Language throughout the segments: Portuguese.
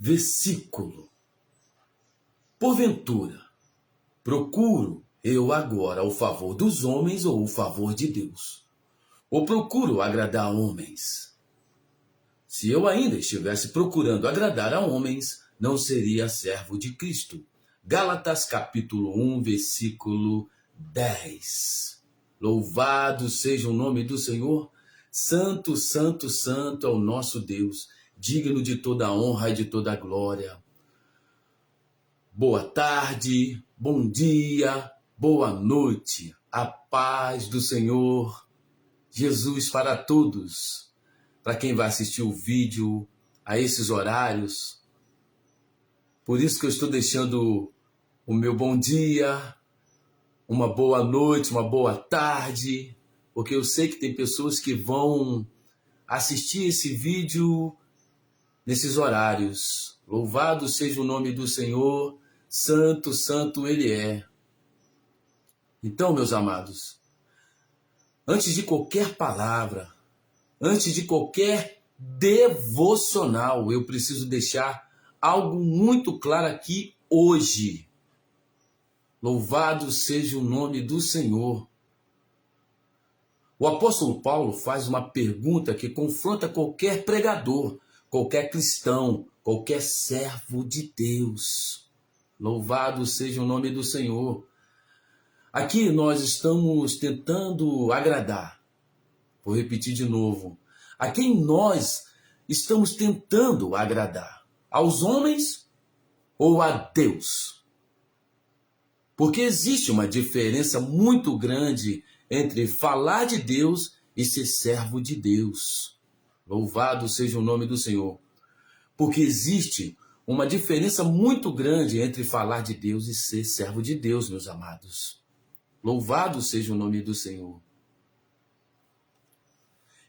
versículo. Porventura, procuro eu agora o favor dos homens ou o favor de Deus? Ou procuro agradar homens? Se eu ainda estivesse procurando agradar a homens, não seria servo de Cristo. Gálatas capítulo 1, versículo 10. Louvado seja o nome do Senhor. Santo, santo, santo é o nosso Deus, digno de toda a honra e de toda a glória. Boa tarde, bom dia, boa noite. A paz do Senhor Jesus para todos. Para quem vai assistir o vídeo a esses horários. Por isso que eu estou deixando o meu bom dia, uma boa noite, uma boa tarde, porque eu sei que tem pessoas que vão assistir esse vídeo nesses horários. Louvado seja o nome do Senhor, santo, santo Ele é. Então, meus amados, antes de qualquer palavra, antes de qualquer devocional, eu preciso deixar algo muito claro aqui hoje. Louvado seja o nome do Senhor. O apóstolo Paulo faz uma pergunta que confronta qualquer pregador, qualquer cristão, qualquer servo de Deus. Louvado seja o nome do Senhor. Aqui nós estamos tentando agradar. Vou repetir de novo. A quem nós estamos tentando agradar? Aos homens ou a Deus? Porque existe uma diferença muito grande entre falar de Deus e ser servo de Deus. Louvado seja o nome do Senhor. Porque existe uma diferença muito grande entre falar de Deus e ser servo de Deus, meus amados. Louvado seja o nome do Senhor.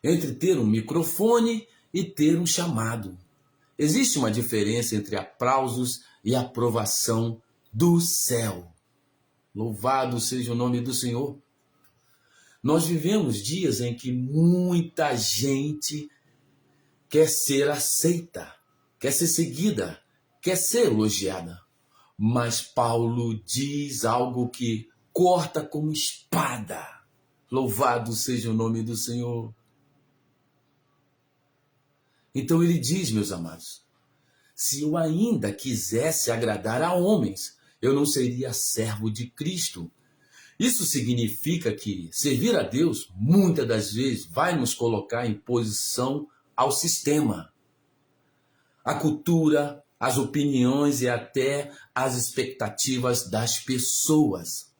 Entre ter um microfone e ter um chamado. Existe uma diferença entre aplausos e aprovação do céu. Louvado seja o nome do Senhor. Nós vivemos dias em que muita gente quer ser aceita, quer ser seguida, quer ser elogiada. Mas Paulo diz algo que corta como espada. Louvado seja o nome do Senhor. Então ele diz, meus amados, se eu ainda quisesse agradar a homens, eu não seria servo de Cristo. Isso significa que servir a Deus, muitas das vezes, vai nos colocar em posição ao sistema. A cultura, as opiniões e até as expectativas das pessoas.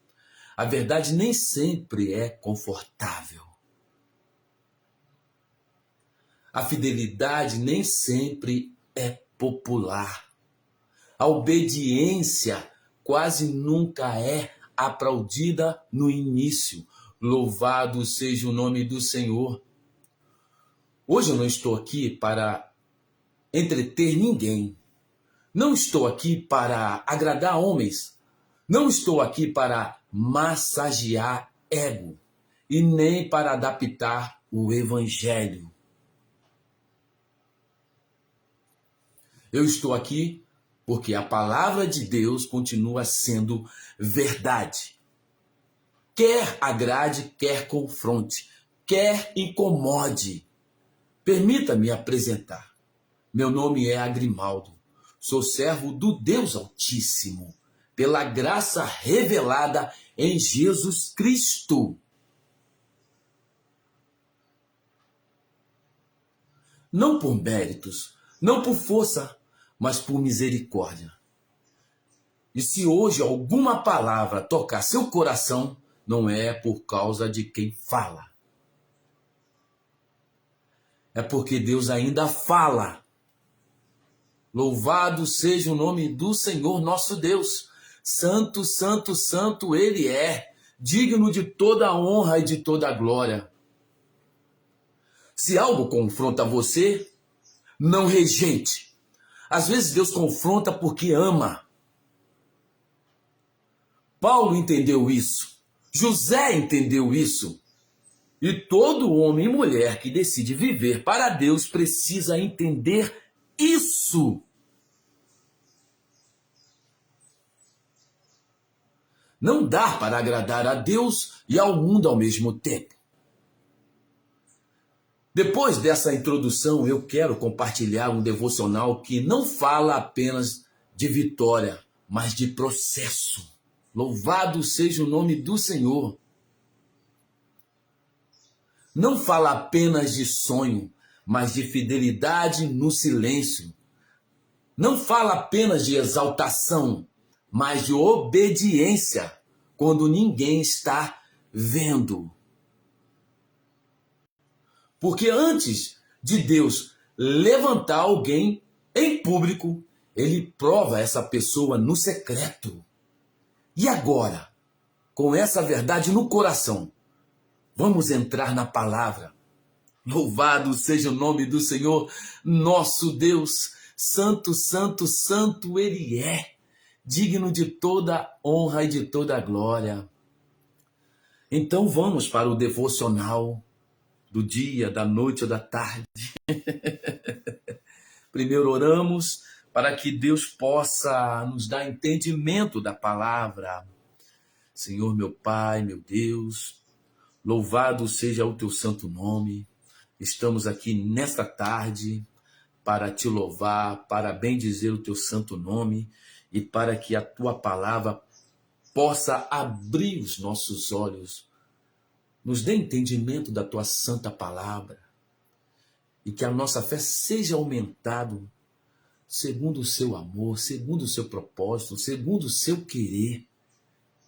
A verdade nem sempre é confortável. A fidelidade nem sempre é popular. A obediência quase nunca é aplaudida no início. Louvado seja o nome do Senhor. Hoje eu não estou aqui para entreter ninguém. Não estou aqui para agradar homens. Não estou aqui para massagear ego. E nem para adaptar o evangelho. Eu estou aqui porque a palavra de Deus continua sendo verdade. Quer agrade, quer confronte, quer incomode. Permita-me apresentar. Meu nome é Agrimaldo. Sou servo do Deus Altíssimo, pela graça revelada em Jesus Cristo. Não por méritos, não por força, mas por misericórdia. E se hoje alguma palavra tocar seu coração, não é por causa de quem fala. É porque Deus ainda fala. Louvado seja o nome do Senhor nosso Deus. Santo, santo, santo Ele é, digno de toda a honra e de toda a glória. Se algo confronta você, não rejeite. Às vezes Deus confronta porque ama. Paulo entendeu isso. José entendeu isso. E todo homem e mulher que decide viver para Deus precisa entender isso. Não dá para agradar a Deus e ao mundo ao mesmo tempo. Depois dessa introdução, eu quero compartilhar um devocional que não fala apenas de vitória, mas de processo. Louvado seja o nome do Senhor. Não fala apenas de sonho, mas de fidelidade no silêncio. Não fala apenas de exaltação, mas de obediência quando ninguém está vendo. Porque antes de Deus levantar alguém em público, ele prova essa pessoa no secreto. E agora, com essa verdade no coração, vamos entrar na palavra. Louvado seja o nome do Senhor, nosso Deus. Santo, santo, santo Ele é, digno de toda honra e de toda glória. Então vamos para o devocional do dia, da noite ou da tarde. Primeiro oramos para que Deus possa nos dar entendimento da palavra. Senhor, meu Pai, meu Deus, louvado seja o teu santo nome. Estamos aqui nesta tarde para te louvar, para bendizer o teu santo nome e para que a tua palavra possa abrir os nossos olhos, nos dê entendimento da tua santa palavra e que a nossa fé seja aumentada segundo o seu amor, segundo o seu propósito, segundo o seu querer.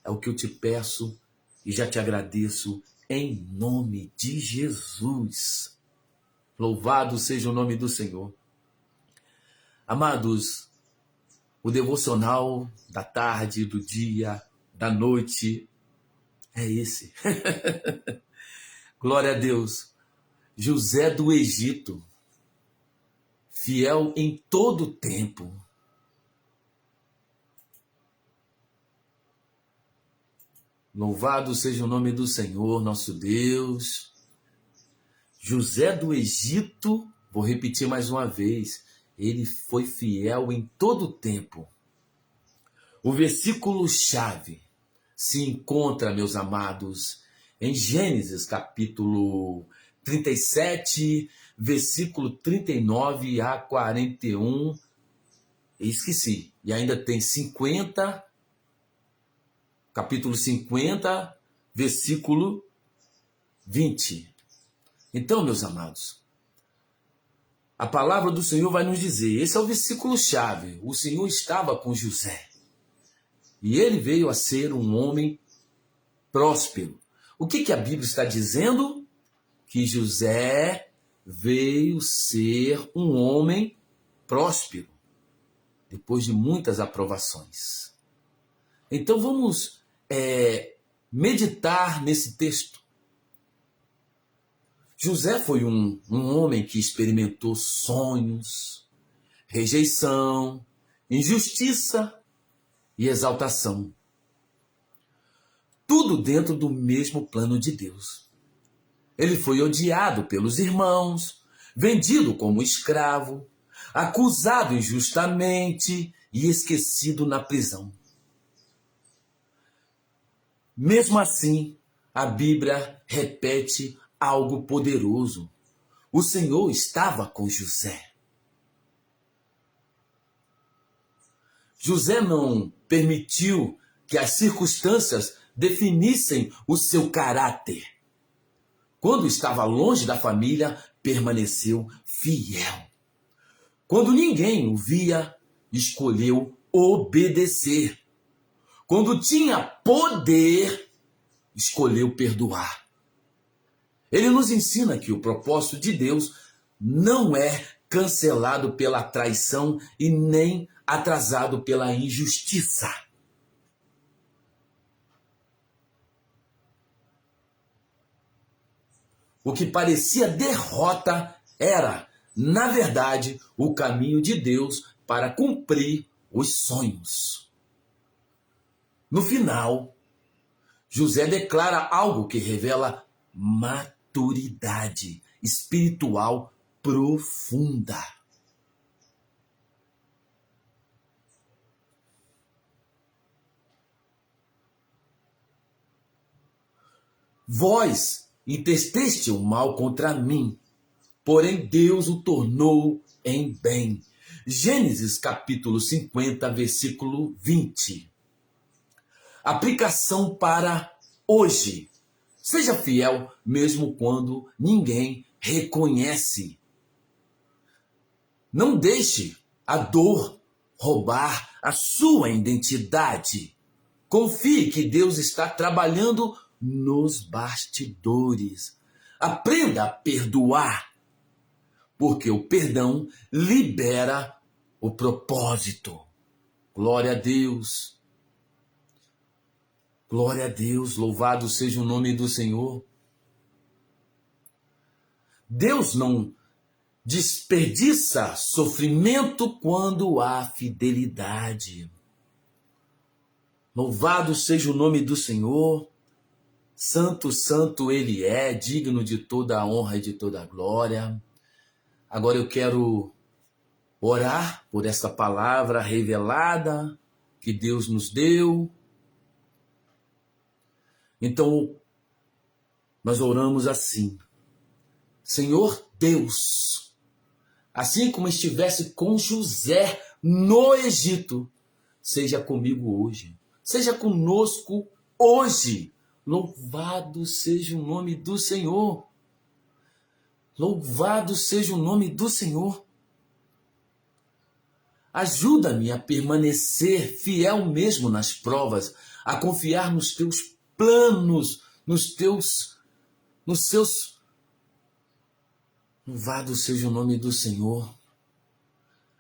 É o que eu te peço e já te agradeço em nome de Jesus. Louvado seja o nome do Senhor. Amados, o devocional da tarde, do dia, da noite é esse. Glória a Deus. José do Egito, fiel em todo o tempo. Louvado seja o nome do Senhor, nosso Deus. José do Egito, vou repetir mais uma vez, ele foi fiel em todo o tempo. O versículo-chave se encontra, meus amados, em Gênesis capítulo 37, versículo 39 a 41. Esqueci. E ainda tem 50, capítulo 50, versículo 20. Então, meus amados, a palavra do Senhor vai nos dizer, esse é o versículo-chave, o Senhor estava com José. E ele veio a ser um homem próspero. O que a Bíblia está dizendo? Que José veio ser um homem próspero, depois de muitas aprovações. Então vamos meditar nesse texto. José foi um homem que experimentou sonhos, rejeição, injustiça e exaltação. Tudo dentro do mesmo plano de Deus. Ele foi odiado pelos irmãos, vendido como escravo, acusado injustamente e esquecido na prisão. Mesmo assim, a Bíblia repete algo poderoso. O Senhor estava com José. José não permitiu que as circunstâncias definissem o seu caráter. Quando estava longe da família, permaneceu fiel. Quando ninguém o via, escolheu obedecer. Quando tinha poder, escolheu perdoar. Ele nos ensina que o propósito de Deus não é cancelado pela traição e nem atrasado pela injustiça. O que parecia derrota era, na verdade, o caminho de Deus para cumprir os sonhos. No final, José declara algo que revela maturidade espiritual profunda. Vós intesteste o mal contra mim, porém Deus o tornou em bem. Gênesis capítulo 50, versículo 20. Aplicação para hoje. Seja fiel mesmo quando ninguém reconhece. Não deixe a dor roubar a sua identidade. Confie que Deus está trabalhando nos bastidores. Aprenda a perdoar, porque o perdão libera o propósito. Glória a Deus. Glória a Deus, louvado seja o nome do Senhor. Deus não desperdiça sofrimento quando há fidelidade. Louvado seja o nome do Senhor. Santo, santo Ele é, digno de toda a honra e de toda a glória. Agora eu quero orar por essa palavra revelada que Deus nos deu. Então, nós oramos assim. Senhor Deus, assim como estivesse com José no Egito, seja comigo hoje, seja conosco hoje. Louvado seja o nome do Senhor. Louvado seja o nome do Senhor. Ajuda-me a permanecer fiel mesmo nas provas, a confiar nos teus planos, nos seus. Louvado seja o nome do Senhor.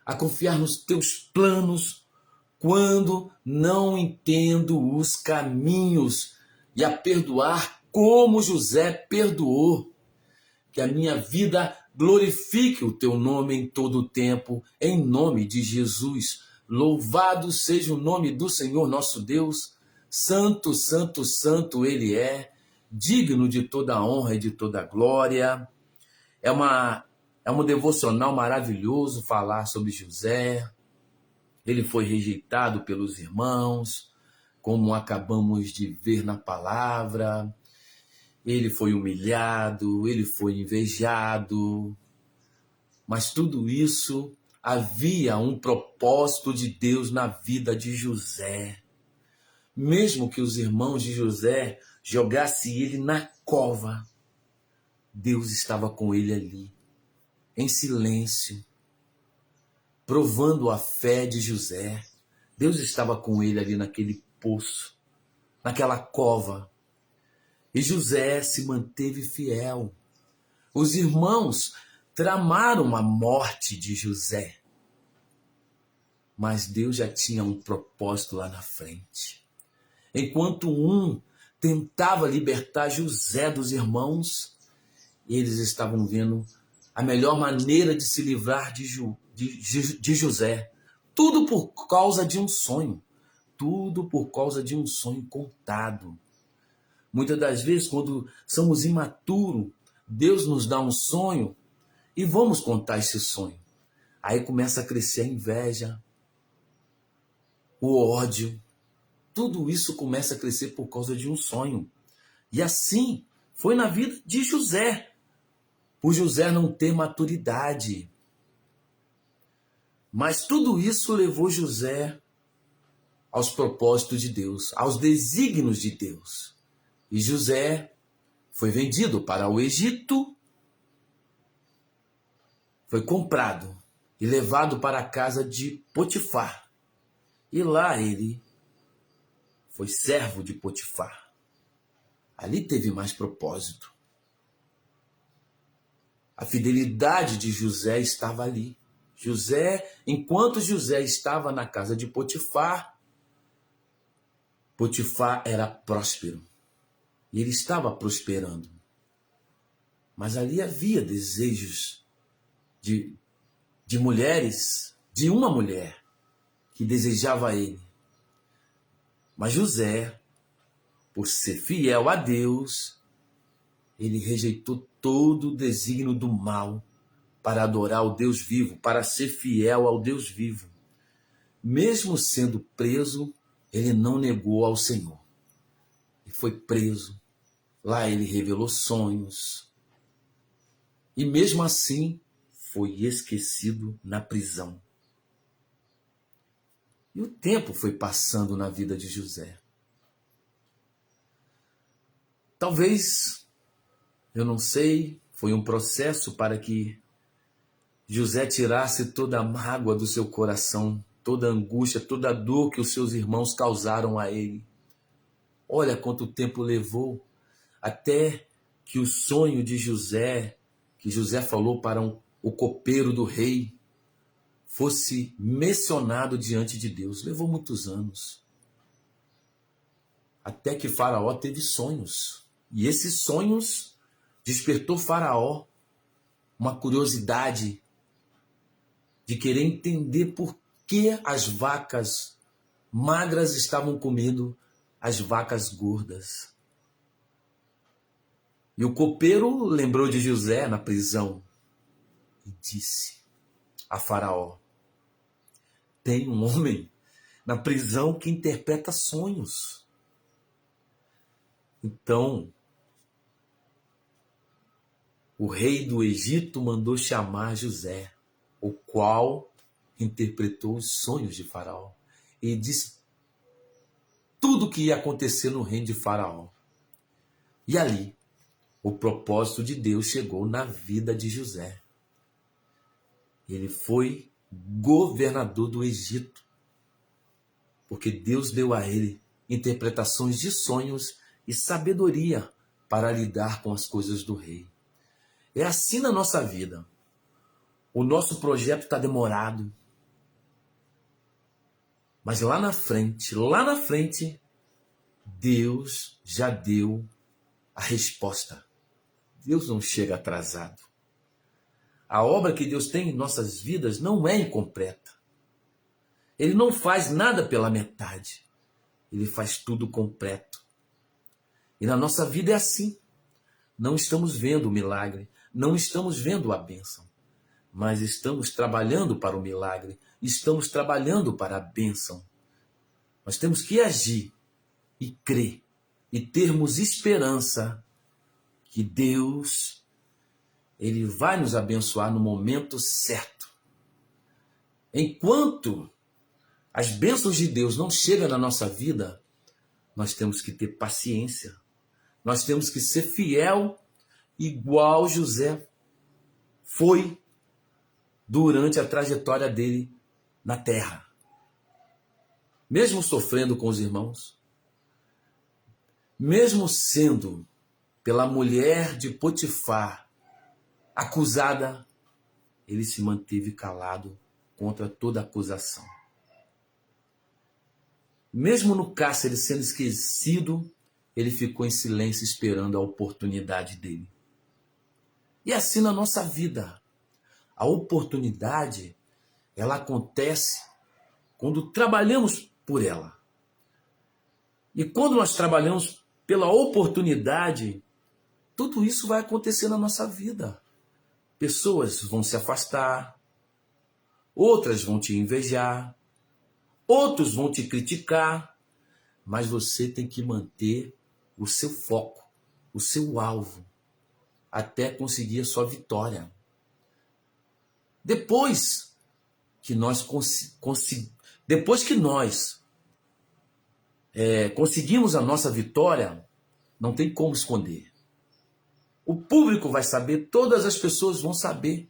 A confiar nos teus planos quando não entendo os caminhos e a perdoar como José perdoou. Que a minha vida glorifique o teu nome em todo o tempo, em nome de Jesus. Louvado seja o nome do Senhor nosso Deus. Santo, santo, santo Ele é, digno de toda a honra e de toda a glória. É um devocional maravilhoso falar sobre José. Ele foi rejeitado pelos irmãos, como acabamos de ver na palavra. Ele foi humilhado, ele foi invejado. Mas tudo isso havia um propósito de Deus na vida de José. Mesmo que os irmãos de José jogassem ele na cova, Deus estava com ele ali, em silêncio, provando a fé de José. Deus estava com ele ali naquele poço, naquela cova. E José se manteve fiel. Os irmãos tramaram a morte de José. Mas Deus já tinha um propósito lá na frente. Enquanto um tentava libertar José dos irmãos, eles estavam vendo a melhor maneira de se livrar de José. Tudo por causa de um sonho. Tudo por causa de um sonho contado. Muitas das vezes, quando somos imaturos, Deus nos dá um sonho e vamos contar esse sonho. Aí começa a crescer a inveja, o ódio. Tudo isso começa a crescer por causa de um sonho. E assim foi na vida de José. Por José não ter maturidade. Mas tudo isso levou José aos propósitos de Deus, aos desígnios de Deus. E José foi vendido para o Egito, foi comprado e levado para a casa de Potifar. E lá ele foi servo de Potifar. Ali teve mais propósito. A fidelidade de José estava ali. Enquanto José estava na casa de Potifar, Potifar era próspero. E ele estava prosperando. Mas ali havia desejos de mulheres, de uma mulher que desejava ele. Mas José, por ser fiel a Deus, ele rejeitou todo o desígnio do mal para adorar o Deus vivo, para ser fiel ao Deus vivo. Mesmo sendo preso, ele não negou ao Senhor. E foi preso. Lá ele revelou sonhos. E mesmo assim foi esquecido na prisão. E o tempo foi passando na vida de José. Talvez, eu não sei, foi um processo para que José tirasse toda a mágoa do seu coração, toda a angústia, toda a dor que os seus irmãos causaram a ele. Olha quanto tempo levou até que o sonho de José, que José falou para o copeiro do rei, fosse mencionado diante de Deus. Levou muitos anos. Até que Faraó teve sonhos. E esses sonhos despertou Faraó uma curiosidade de querer entender por que as vacas magras estavam comendo as vacas gordas. E o copeiro lembrou de José na prisão e disse a Faraó: tem um homem na prisão que interpreta sonhos. Então, o rei do Egito mandou chamar José, o qual interpretou os sonhos de Faraó e disse tudo o que ia acontecer no reino de Faraó. E ali, o propósito de Deus chegou na vida de José. Ele foi governador do Egito, porque Deus deu a ele interpretações de sonhos e sabedoria para lidar com as coisas do rei. É assim na nossa vida. O nosso projeto está demorado. Mas lá na frente, Deus já deu a resposta. Deus não chega atrasado. A obra que Deus tem em nossas vidas não é incompleta. Ele não faz nada pela metade. Ele faz tudo completo. E na nossa vida é assim. Não estamos vendo o milagre, não estamos vendo a bênção, mas estamos trabalhando para o milagre, estamos trabalhando para a bênção. Nós temos que agir e crer e termos esperança que Deus, Ele vai nos abençoar no momento certo. Enquanto as bênçãos de Deus não chegam na nossa vida, nós temos que ter paciência. Nós temos que ser fiel, igual José foi durante a trajetória dele na terra. Mesmo sofrendo com os irmãos, mesmo sendo pela mulher de Potifar acusada, ele se manteve calado contra toda acusação. Mesmo no cárcere sendo esquecido, ele ficou em silêncio esperando a oportunidade dele. E assim na nossa vida, a oportunidade, ela acontece quando trabalhamos por ela. E quando nós trabalhamos pela oportunidade, tudo isso vai acontecer na nossa vida. Pessoas vão se afastar, outras vão te invejar, outros vão te criticar, mas você tem que manter o seu foco, o seu alvo, até conseguir a sua vitória. Depois que nós conseguimos a nossa vitória, não tem como esconder. O público vai saber, todas as pessoas vão saber.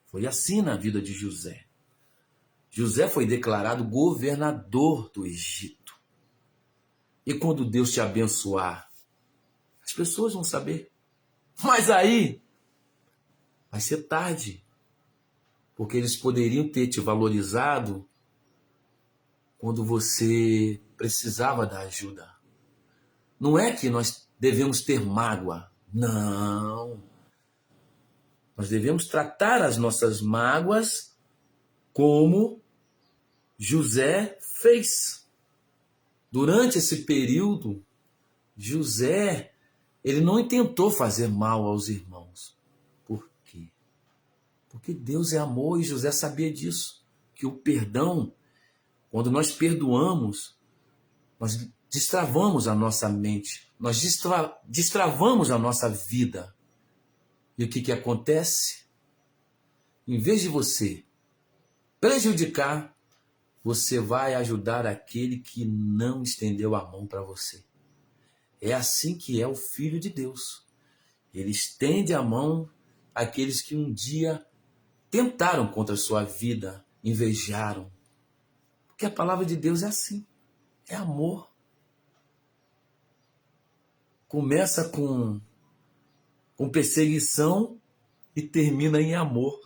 Foi assim na vida de José. José foi declarado governador do Egito. E quando Deus te abençoar, as pessoas vão saber. Mas aí vai ser tarde. Porque eles poderiam ter te valorizado quando você precisava da ajuda. Não é que nós devemos ter mágoa. Não. Nós devemos tratar as nossas mágoas como José fez. Durante esse período, José, ele não intentou fazer mal aos irmãos. Por quê? Porque Deus é amor e José sabia disso. Que o perdão, quando nós perdoamos, nós destravamos a nossa mente. nós destravamos a nossa vida. E o que acontece? Em vez de você prejudicar, você vai ajudar aquele que não estendeu a mão para você. É assim que é o Filho de Deus. Ele estende a mão àqueles que um dia tentaram contra a sua vida, invejaram. Porque a palavra de Deus é assim, é amor. Começa com perseguição e termina em amor.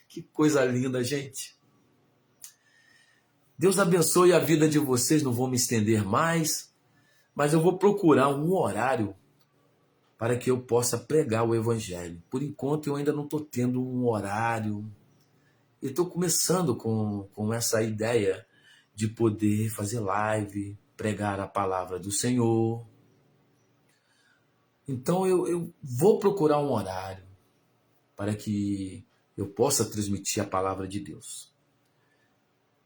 Que coisa linda, gente. Deus abençoe a vida de vocês, não vou me estender mais, mas eu vou procurar um horário para que eu possa pregar o Evangelho. Por enquanto eu ainda não estou tendo um horário. Eu estou começando com essa ideia de poder fazer live, pregar a palavra do Senhor. Então eu vou procurar um horário para que eu possa transmitir a palavra de Deus.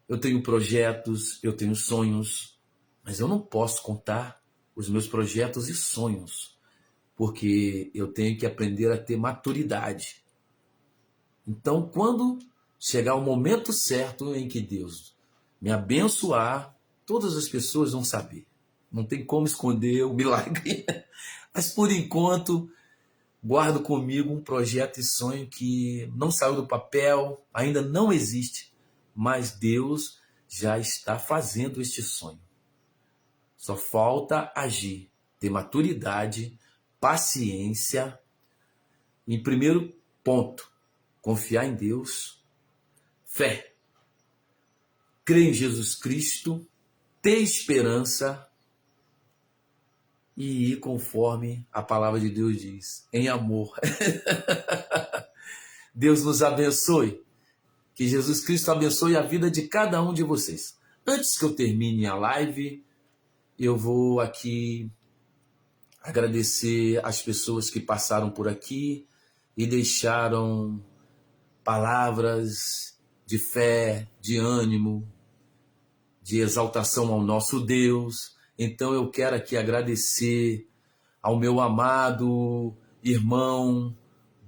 Eu tenho projetos, eu tenho sonhos, mas eu não posso contar os meus projetos e sonhos, porque eu tenho que aprender a ter maturidade. Então, quando chegar o momento certo em que Deus me abençoar, todas as pessoas vão saber. Não tem como esconder o milagre. Mas, por enquanto, guardo comigo um projeto e sonho que não saiu do papel, ainda não existe, mas Deus já está fazendo este sonho. Só falta agir, ter maturidade, paciência. Em primeiro ponto, confiar em Deus, fé, crer em Jesus Cristo, ter esperança e ir conforme a palavra de Deus diz, em amor. Deus nos abençoe. Que Jesus Cristo abençoe a vida de cada um de vocês. Antes que eu termine a live, eu vou aqui agradecer as pessoas que passaram por aqui e deixaram palavras de fé, de ânimo, de exaltação ao nosso Deus. Então eu quero aqui agradecer ao meu amado irmão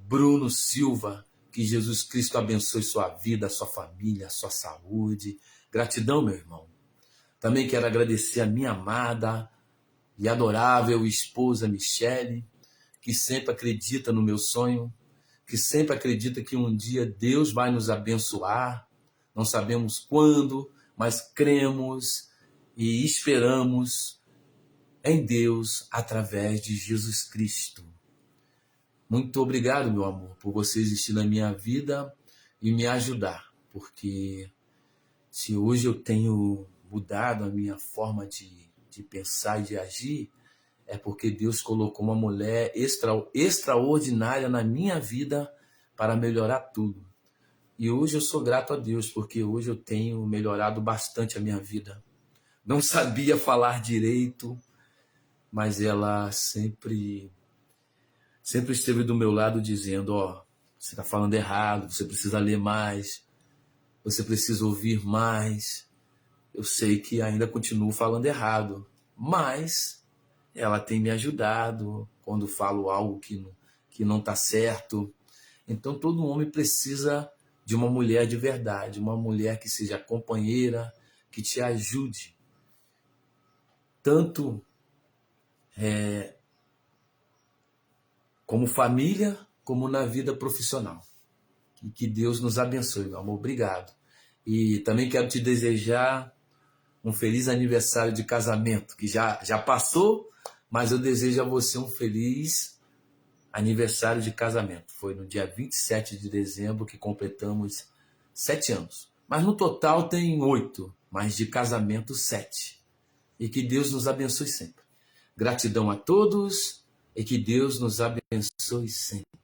Bruno Silva. Que Jesus Cristo abençoe sua vida, sua família, sua saúde. Gratidão, meu irmão. Também quero agradecer a minha amada e adorável esposa Michele, que sempre acredita no meu sonho, que sempre acredita que um dia Deus vai nos abençoar. Não sabemos quando, mas cremos e esperamos em Deus através de Jesus Cristo. Muito obrigado, meu amor, por você existir na minha vida e me ajudar, porque se hoje eu tenho mudado a minha forma de pensar e de agir, é porque Deus colocou uma mulher extraordinária na minha vida para melhorar tudo. E hoje eu sou grato a Deus, porque hoje eu tenho melhorado bastante a minha vida. Não sabia falar direito, mas ela sempre esteve do meu lado dizendo, você está falando errado, você precisa ler mais, você precisa ouvir mais. Eu sei que ainda continuo falando errado, mas ela tem me ajudado quando falo algo que não está certo. Então todo homem precisa de uma mulher de verdade, uma mulher que seja companheira, que te ajude, tanto como família, como na vida profissional. E que Deus nos abençoe, meu amor. Obrigado. E também quero te desejar um feliz aniversário de casamento, que já passou, mas eu desejo a você um feliz aniversário de casamento. Foi no dia 27 de dezembro que completamos 7 anos. Mas no total tem 8, mas de casamento 7. E que Deus nos abençoe sempre. Gratidão a todos e que Deus nos abençoe sempre.